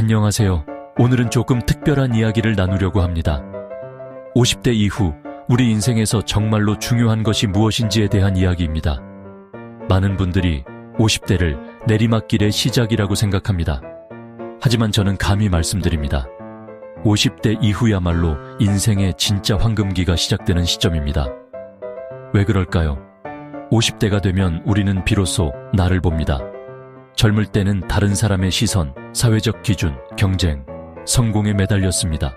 안녕하세요. 오늘은 조금 특별한 이야기를 나누려고 합니다. 50대 이후 우리 인생에서 정말로 중요한 것이 무엇인지에 대한 이야기입니다. 많은 분들이 50대를 내리막길의 시작이라고 생각합니다. 하지만 저는 감히 말씀드립니다. 50대 이후야말로 인생의 진짜 황금기가 시작되는 시점입니다. 왜 그럴까요? 50대가 되면 우리는 비로소 나를 봅니다. 젊을 때는 다른 사람의 시선, 사회적 기준, 경쟁, 성공에 매달렸습니다.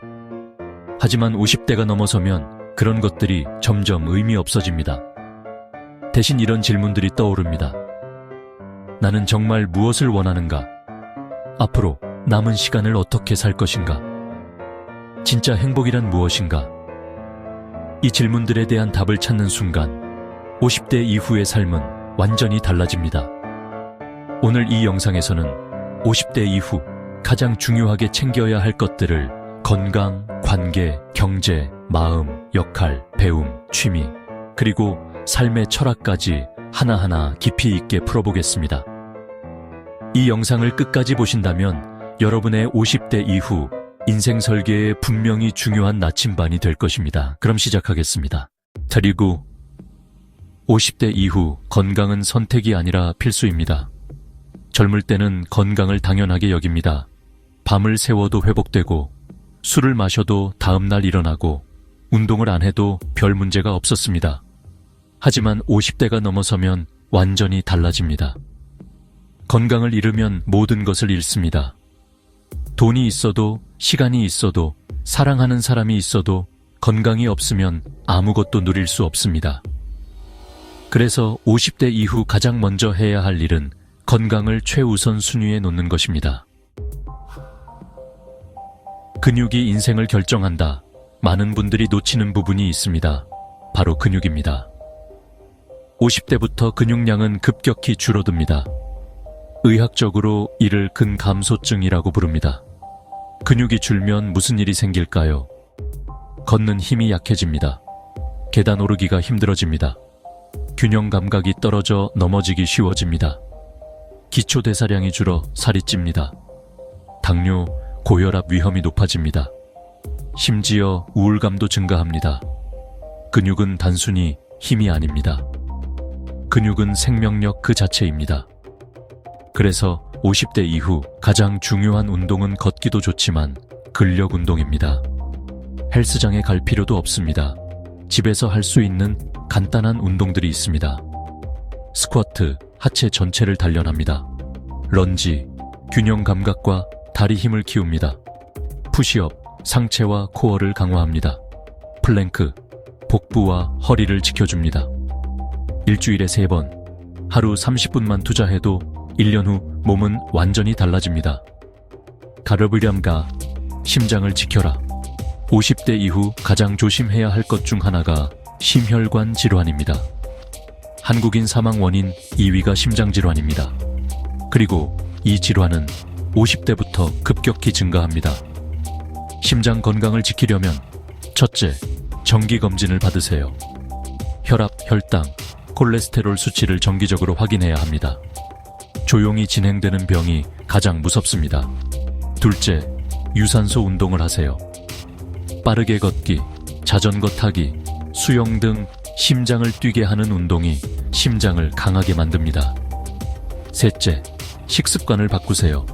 하지만 50대가 넘어서면 그런 것들이 점점 의미 없어집니다. 대신 이런 질문들이 떠오릅니다. 나는 정말 무엇을 원하는가? 앞으로 남은 시간을 어떻게 살 것인가? 진짜 행복이란 무엇인가? 이 질문들에 대한 답을 찾는 순간 50대 이후의 삶은 완전히 달라집니다. 오늘 이 영상에서는 50대 이후 가장 중요하게 챙겨야 할 것들을 건강, 관계, 경제, 마음, 역할, 배움, 취미, 그리고 삶의 철학까지 하나하나 깊이 있게 풀어보겠습니다. 이 영상을 끝까지 보신다면 여러분의 50대 이후 인생 설계에 분명히 중요한 나침반이 될 것입니다. 그럼 시작하겠습니다. 그리고 50대 이후 건강은 선택이 아니라 필수입니다. 젊을 때는 건강을 당연하게 여깁니다. 밤을 새워도 회복되고 술을 마셔도 다음날 일어나고 운동을 안 해도 별 문제가 없었습니다. 하지만 50대가 넘어서면 완전히 달라집니다. 건강을 잃으면 모든 것을 잃습니다. 돈이 있어도 시간이 있어도 사랑하는 사람이 있어도 건강이 없으면 아무것도 누릴 수 없습니다. 그래서 50대 이후 가장 먼저 해야 할 일은 건강을 최우선 순위에 놓는 것입니다. 근육이 인생을 결정한다. 많은 분들이 놓치는 부분이 있습니다. 바로 근육입니다. 50대부터 근육량은 급격히 줄어듭니다. 의학적으로 이를 근감소증이라고 부릅니다. 근육이 줄면 무슨 일이 생길까요? 걷는 힘이 약해집니다. 계단 오르기가 힘들어집니다. 균형 감각이 떨어져 넘어지기 쉬워집니다. 기초 대사량이 줄어 살이 찝니다. 당뇨, 고혈압 위험이 높아집니다. 심지어 우울감도 증가합니다. 근육은 단순히 힘이 아닙니다. 근육은 생명력 그 자체입니다. 그래서 50대 이후 가장 중요한 운동은 걷기도 좋지만 근력 운동입니다. 헬스장에 갈 필요도 없습니다. 집에서 할 수 있는 간단한 운동들이 있습니다. 스쿼트, 하체 전체를 단련합니다. 런지, 균형 감각과 다리 힘을 키웁니다. 푸시업, 상체와 코어를 강화합니다. 플랭크, 복부와 허리를 지켜줍니다. 일주일에 3번, 하루 30분만 투자해도 1년 후 몸은 완전히 달라집니다. 가르비람가, 심장을 지켜라. 50대 이후 가장 조심해야 할 것 중 하나가 심혈관 질환입니다. 한국인 사망 원인 2위가 심장질환입니다. 그리고 이 질환은 50대부터 급격히 증가합니다. 심장 건강을 지키려면 첫째, 정기검진을 받으세요. 혈압, 혈당, 콜레스테롤 수치를 정기적으로 확인해야 합니다. 조용히 진행되는 병이 가장 무섭습니다. 둘째, 유산소 운동을 하세요. 빠르게 걷기, 자전거 타기, 수영 등 심장을 뛰게 하는 운동이 심장을 강하게 만듭니다. 셋째, 식습관을 바꾸세요.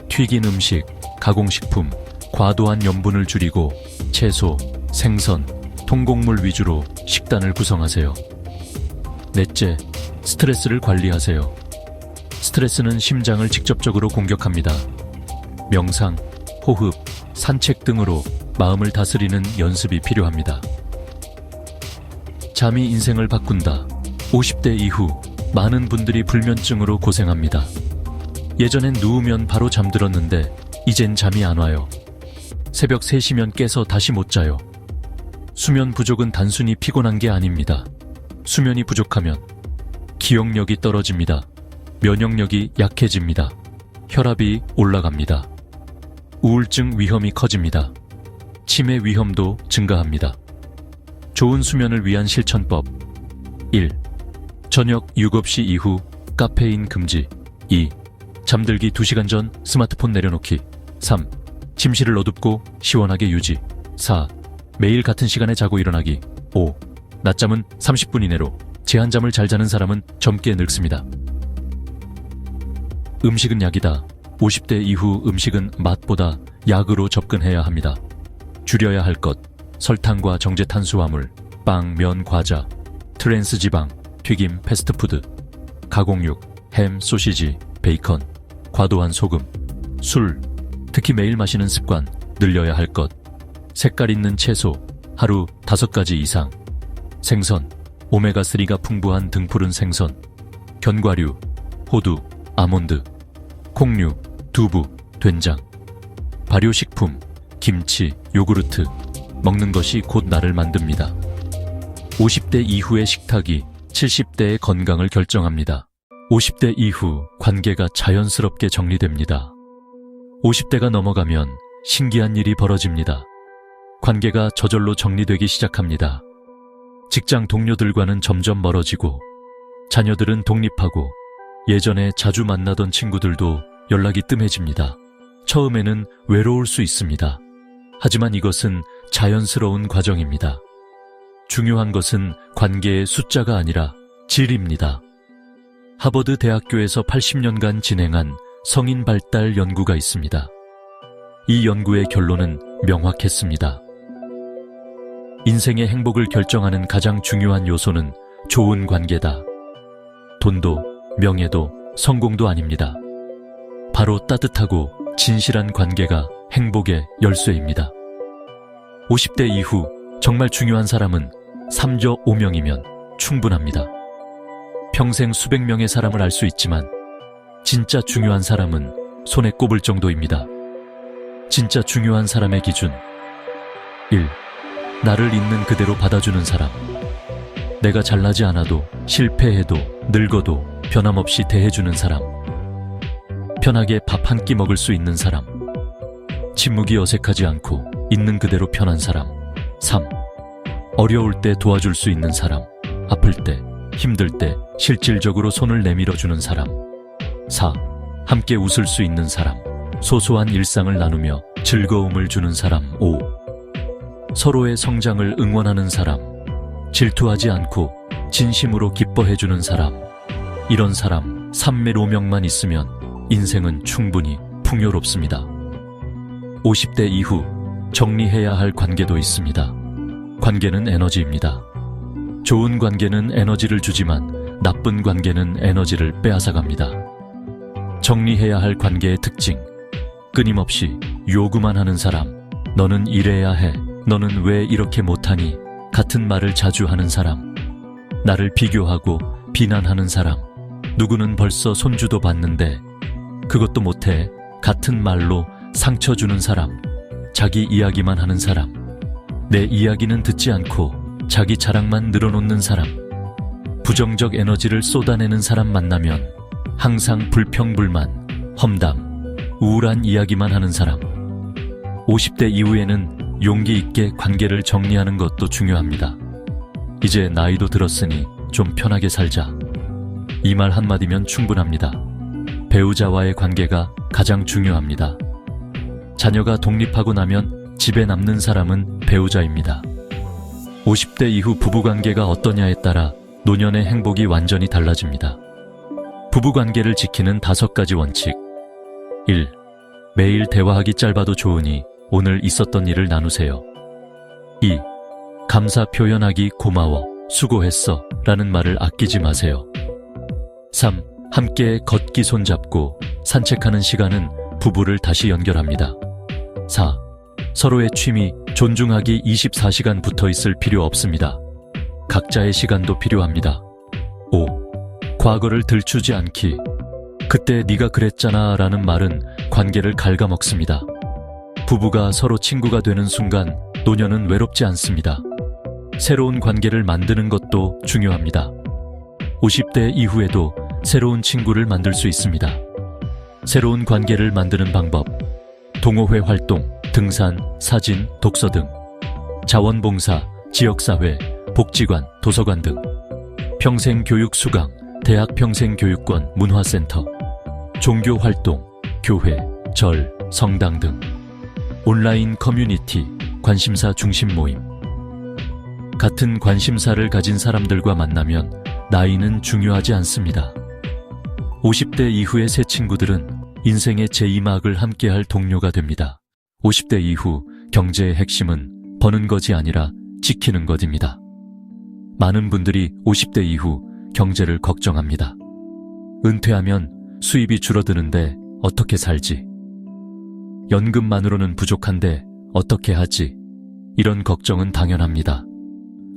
튀긴 음식, 가공식품, 과도한 염분을 줄이고 채소, 생선, 통곡물 위주로 식단을 구성하세요. 넷째, 스트레스를 관리하세요. 스트레스는 심장을 직접적으로 공격합니다. 명상, 호흡, 산책 등으로 마음을 다스리는 연습이 필요합니다. 잠이 인생을 바꾼다. 50대 이후 많은 분들이 불면증으로 고생합니다. 예전엔 누우면 바로 잠들었는데 이젠 잠이 안 와요. 새벽 3시면 깨서 다시 못 자요. 수면 부족은 단순히 피곤한 게 아닙니다. 수면이 부족하면 기억력이 떨어집니다. 면역력이 약해집니다. 혈압이 올라갑니다. 우울증 위험이 커집니다. 치매 위험도 증가합니다. 좋은 수면을 위한 실천법 1. 저녁 7시 이후 카페인 금지 2. 잠들기 2시간 전 스마트폰 내려놓기 3. 침실을 어둡고 시원하게 유지. 4. 매일 같은 시간에 자고 일어나기. 5. 낮잠은 30분 이내로. 제한잠을 잘 자는 사람은 젊게 늙습니다. 음식은 약이다. 50대 이후 음식은 맛보다 약으로 접근해야 합니다. 줄여야 할 것: 설탕과 정제 탄수화물, 빵, 면, 과자, 트랜스 지방, 튀김, 패스트푸드, 가공육, 햄, 소시지, 베이컨, 과도한 소금, 술, 특히 매일 마시는 습관, 늘려야 할 것: 색깔 있는 채소, 하루 5가지 이상, 생선, 오메가3가 풍부한 등푸른 생선, 견과류, 호두, 아몬드, 콩류, 두부, 된장, 발효식품, 김치, 요구르트. 먹는 것이 곧 나를 만듭니다. 50대 이후의 식탁이 70대의 건강을 결정합니다. 50대 이후 관계가 자연스럽게 정리됩니다. 50대가 넘어가면 신기한 일이 벌어집니다. 관계가 저절로 정리되기 시작합니다. 직장 동료들과는 점점 멀어지고, 자녀들은 독립하고, 예전에 자주 만나던 친구들도 연락이 뜸해집니다. 처음에는 외로울 수 있습니다. 하지만 이것은 자연스러운 과정입니다. 중요한 것은 관계의 숫자가 아니라 질입니다. 하버드 대학교에서 80년간 진행한 성인 발달 연구가 있습니다. 이 연구의 결론은 명확했습니다. 인생의 행복을 결정하는 가장 중요한 요소는 좋은 관계다. 돈도, 명예도, 성공도 아닙니다. 바로 따뜻하고 진실한 관계가 행복의 열쇠입니다. 50대 이후 정말 중요한 사람은 3조 5명이면 충분합니다. 평생 수백 명의 사람을 알 수 있지만 진짜 중요한 사람은 손에 꼽을 정도입니다. 진짜 중요한 사람의 기준: 1. 나를 있는 그대로 받아주는 사람. 내가 잘나지 않아도, 실패해도, 늙어도 변함없이 대해주는 사람. 편하게 밥 한 끼 먹을 수 있는 사람. 침묵이 어색하지 않고 있는 그대로 편한 사람. 3. 어려울 때 도와줄 수 있는 사람. 아플 때, 힘들 때 실질적으로 손을 내밀어주는 사람. 4. 함께 웃을 수 있는 사람. 소소한 일상을 나누며 즐거움을 주는 사람. 5. 서로의 성장을 응원하는 사람. 질투하지 않고 진심으로 기뻐해주는 사람. 이런 사람 3매 5명만 있으면 인생은 충분히 풍요롭습니다. 50대 이후 정리해야 할 관계도 있습니다. 관계는 에너지입니다. 좋은 관계는 에너지를 주지만 나쁜 관계는 에너지를 빼앗아갑니다. 정리해야 할 관계의 특징: 끊임없이 요구만 하는 사람. 너는 이래야 해. 너는 왜 이렇게 못하니? 같은 말을 자주 하는 사람. 나를 비교하고 비난하는 사람. 누구는 벌써 손주도 봤는데 그것도 못해. 같은 말로 상처 주는 사람. 자기 이야기만 하는 사람. 내 이야기는 듣지 않고 자기 자랑만 늘어놓는 사람. 부정적 에너지를 쏟아내는 사람 만나면 항상 불평불만, 험담, 우울한 이야기만 하는 사람. 50대 이후에는 용기 있게 관계를 정리하는 것도 중요합니다. 이제 나이도 들었으니 좀 편하게 살자. 이 말 한마디면 충분합니다. 배우자와의 관계가 가장 중요합니다. 자녀가 독립하고 나면 집에 남는 사람은 배우자입니다. 50대 이후 부부관계가 어떠냐에 따라 노년의 행복이 완전히 달라집니다. 부부관계를 지키는 5가지 원칙. 1. 매일 대화하기 짧아도 좋으니 오늘 있었던 일을 나누세요. 2. 감사 표현하기 고마워, 수고했어 라는 말을 아끼지 마세요. 3. 함께 걷기 손잡고 산책하는 시간은 부부를 다시 연결합니다. 4. 서로의 취미 존중하기 24시간 붙어 있을 필요 없습니다. 각자의 시간도 필요합니다. 5. 과거를 들추지 않기. 그때 네가 그랬잖아 라는 말은 관계를 갉아먹습니다. 부부가 서로 친구가 되는 순간 노년은 외롭지 않습니다. 새로운 관계를 만드는 것도 중요합니다. 50대 이후에도 새로운 친구를 만들 수 있습니다. 새로운 관계를 만드는 방법: 동호회 활동, 등산, 사진, 독서 등, 자원봉사, 지역사회, 복지관, 도서관 등, 평생교육 수강, 대학 평생교육권 문화센터, 종교활동, 교회, 절, 성당 등 온라인 커뮤니티, 관심사 중심 모임. 같은 관심사를 가진 사람들과 만나면 나이는 중요하지 않습니다. 50대 이후의 새 친구들은 인생의 제2막을 함께할 동료가 됩니다. 50대 이후 경제의 핵심은 버는 것이 아니라 지키는 것입니다. 많은 분들이 50대 이후 경제를 걱정합니다. 은퇴하면 수입이 줄어드는데 어떻게 살지? 연금만으로는 부족한데 어떻게 하지? 이런 걱정은 당연합니다.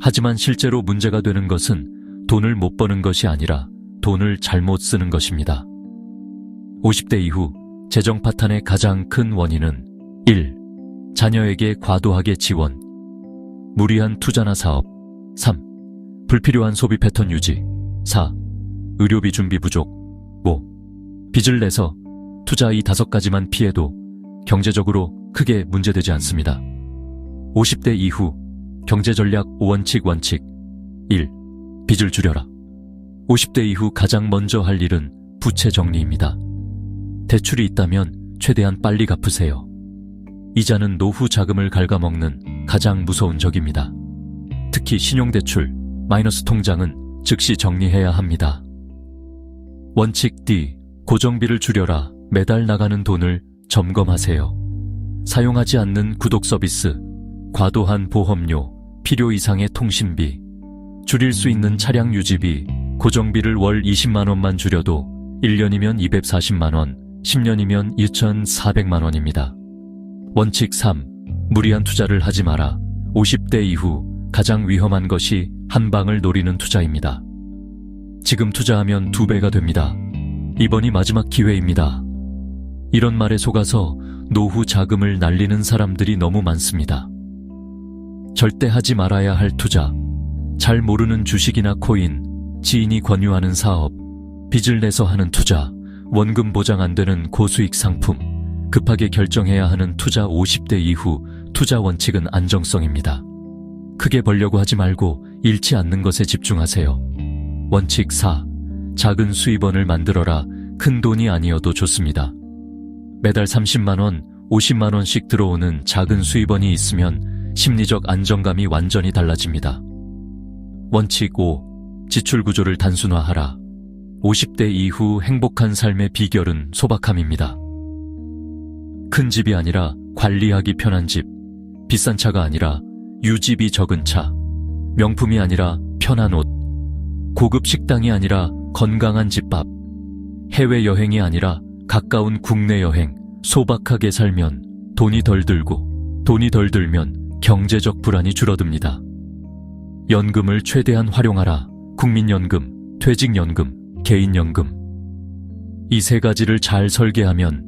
하지만 실제로 문제가 되는 것은 돈을 못 버는 것이 아니라 돈을 잘못 쓰는 것입니다. 50대 이후 재정 파탄의 가장 큰 원인은 1. 자녀에게 과도하게 지원, 무리한 투자나 사업. 3. 불필요한 소비 패턴 유지. 4. 의료비 준비 부족. 5. 빚을 내서 투자. 이 5가지만 피해도 경제적으로 크게 문제되지 않습니다. 50대 이후 경제전략 5원칙 1. 빚을 줄여라. 50대 이후 가장 먼저 할 일은 부채 정리입니다. 대출이 있다면 최대한 빨리 갚으세요. 이자는 노후 자금을 갉아먹는 가장 무서운 적입니다. 특히 신용대출, 마이너스 통장은 즉시 정리해야 합니다. 원칙 D. 고정비를 줄여라. 매달 나가는 돈을 점검하세요. 사용하지 않는 구독 서비스, 과도한 보험료, 필요 이상의 통신비, 줄일 수 있는 차량 유지비, 고정비를 월 20만 원만 줄여도 1년이면 240만 원, 10년이면 2,400만 원입니다. 원칙 3. 무리한 투자를 하지 마라. 50대 이후 가장 위험한 것이 한 방을 노리는 투자입니다. 지금 투자하면 2배가 됩니다. 이번이 마지막 기회입니다. 이런 말에 속아서 노후 자금을 날리는 사람들이 너무 많습니다. 절대 하지 말아야 할 투자, 잘 모르는 주식이나 코인, 지인이 권유하는 사업, 빚을 내서 하는 투자, 원금 보장 안 되는 고수익 상품, 급하게 결정해야 하는 투자. 50대 이후 투자 원칙은 안정성입니다. 크게 벌려고 하지 말고 잃지 않는 것에 집중하세요. 원칙 4. 작은 수입원을 만들어라. 큰 돈이 아니어도 좋습니다. 매달 30만 원, 50만 원씩 들어오는 작은 수입원이 있으면 심리적 안정감이 완전히 달라집니다. 원칙 5. 지출 구조를 단순화하라. 50대 이후 행복한 삶의 비결은 소박함입니다. 큰 집이 아니라 관리하기 편한 집, 비싼 차가 아니라 유지비 적은 차, 명품이 아니라 편한 옷, 고급 식당이 아니라 건강한 집밥, 해외여행이 아니라 가까운 국내 여행. 소박하게 살면 돈이 덜 들고, 돈이 덜 들면 경제적 불안이 줄어듭니다. 연금을 최대한 활용하라. 국민연금, 퇴직연금, 개인연금. 이 3가지를 잘 설계하면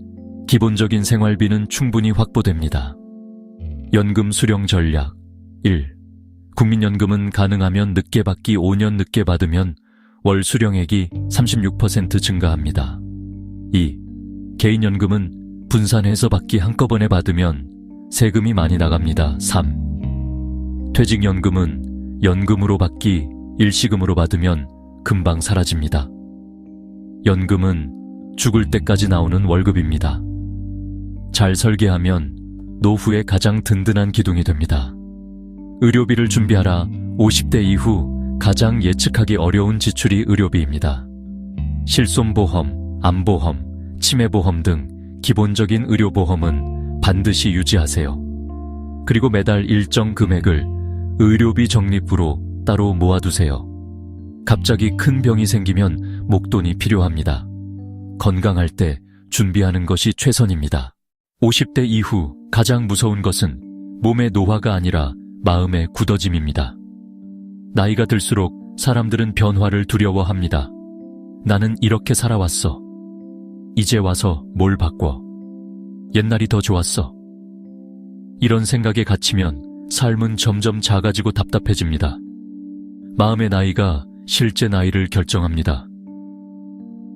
기본적인 생활비는 충분히 확보됩니다. 연금 수령 전략 1. 국민연금은 가능하면 늦게 받기. 5년 늦게 받으면 월 수령액이 36% 증가합니다. 2. 개인연금은 분산해서 받기. 한꺼번에 받으면 세금이 많이 나갑니다. 3. 퇴직연금은 연금으로 받기. 일시금으로 받으면 금방 사라집니다. 연금은 죽을 때까지 나오는 월급입니다. 잘 설계하면 노후에 가장 든든한 기둥이 됩니다. 의료비를 준비하라. 50대 이후 가장 예측하기 어려운 지출이 의료비입니다. 실손보험, 암보험, 치매보험 등 기본적인 의료보험은 반드시 유지하세요. 그리고 매달 일정 금액을 의료비 적립부로 따로 모아두세요. 갑자기 큰 병이 생기면 목돈이 필요합니다. 건강할 때 준비하는 것이 최선입니다. 50대 이후 가장 무서운 것은 몸의 노화가 아니라 마음의 굳어짐입니다. 나이가 들수록 사람들은 변화를 두려워합니다. 나는 이렇게 살아왔어. 이제 와서 뭘 바꿔? 옛날이 더 좋았어. 이런 생각에 갇히면 삶은 점점 작아지고 답답해집니다. 마음의 나이가 실제 나이를 결정합니다.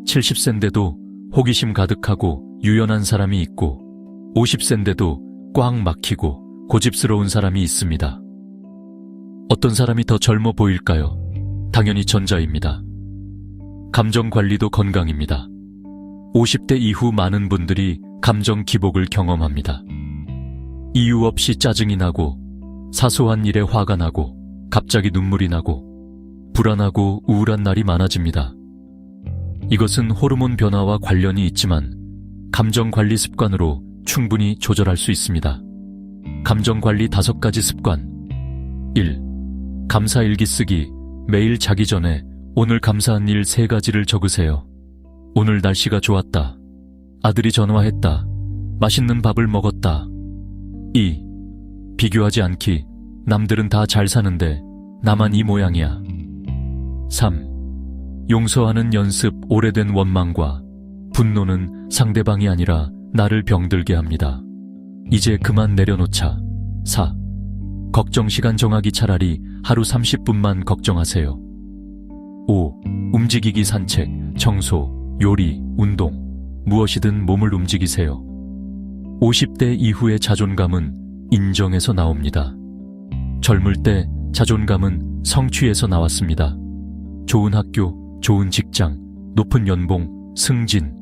70세인데도 호기심 가득하고 유연한 사람이 있고 50세인데도 꽉 막히고 고집스러운 사람이 있습니다. 어떤 사람이 더 젊어 보일까요? 당연히 전자입니다. 감정 관리도 건강입니다. 50대 이후 많은 분들이 감정 기복을 경험합니다. 이유 없이 짜증이 나고, 사소한 일에 화가 나고, 갑자기 눈물이 나고, 불안하고 우울한 날이 많아집니다. 이것은 호르몬 변화와 관련이 있지만 감정 관리 습관으로 충분히 조절할 수 있습니다. 감정 관리 5가지 습관. 1. 감사 일기 쓰기. 매일 자기 전에 오늘 감사한 일 3가지를 적으세요. 오늘 날씨가 좋았다. 아들이 전화했다. 맛있는 밥을 먹었다. 2. 비교하지 않기. 남들은 다 잘 사는데 나만 이 모양이야. 3. 용서하는 연습. 오래된 원망과 분노는 상대방이 아니라 나를 병들게 합니다. 이제 그만 내려놓자. 4. 걱정 시간 정하기. 차라리 하루 30분만 걱정하세요. 5. 움직이기. 산책, 청소, 요리, 운동, 무엇이든 몸을 움직이세요. 50대 이후의 자존감은 인정에서 나옵니다. 젊을 때 자존감은 성취에서 나왔습니다. 좋은 학교, 좋은 직장, 높은 연봉, 승진.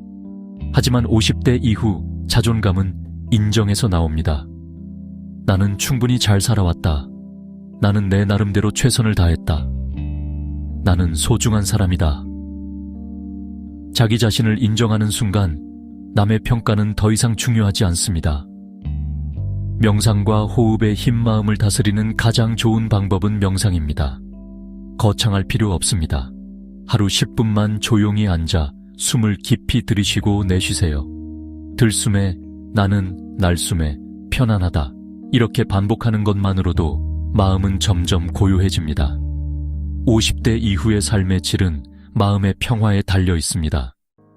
하지만 50대 이후 자존감은 인정에서 나옵니다. 나는 충분히 잘 살아왔다. 나는 내 나름대로 최선을 다했다. 나는 소중한 사람이다. 자기 자신을 인정하는 순간 남의 평가는 더 이상 중요하지 않습니다. 명상과 호흡의 흰 마음을 다스리는 가장 좋은 방법은 명상입니다. 거창할 필요 없습니다. 하루 10분만 조용히 앉아 숨을 깊이 들이쉬고 내쉬세요. 들숨에 나는, 날숨에 편안하다. 이렇게 반복하는 것만으로도 마음은 점점 고요해집니다. 50대 이후의 삶의 질은 마음의 평화에 달려 있습니다.